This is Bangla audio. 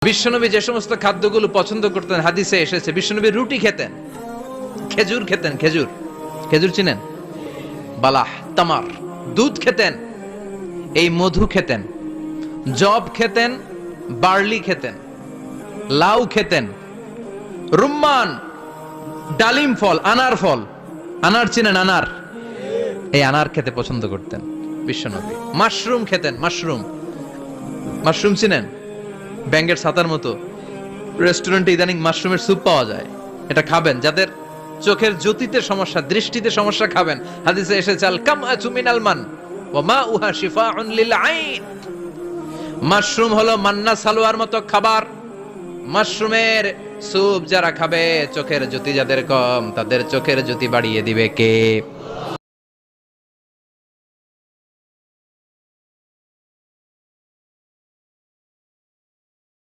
বিশ্বনবী যে সমস্ত খাদ্যগুলো পছন্দ করতেন হাদিসে এসেছে, বিশ্বনবী রুটি খেতেন, খেজুর খেতেন, খেজুর, খেজুর চিনেন, বালাহ, তামার, দুধ খেতেন, এই মধু খেতেন, জব খেতেন, বার্লি খেতেন, লাউ খেতেন, রুম্মান, ডালিম ফল, আনার ফল, আনার চিনেন, আনার, এই আনার খেতে পছন্দ করতেন বিশ্বনবী। মাশরুম খেতেন, মাশরুম, মাশরুম চিনেন, ব্যাঙ্গের ছাতার মতো, রেস্টুরেন্টে ইদানিং মাশরুমের স্যুপ পাওয়া যায়, এটা খাবেন। যাদের চোখের জ্যোতিতে সমস্যা, দৃষ্টিতে সমস্যা, খাবেন। হাদিসে এসেছে আল কামআতু মিনাল মান ওয়া মাউহা শিফাউন লিল আইন। মাশরুম হলো মান্না সালোয়ার মতো খাবার। মাশরুমের স্যুপ যারা খাবে, চোখের জ্যোতি যাদের কম, তাদের চোখের জ্যোতি বাড়িয়ে দিবে কে?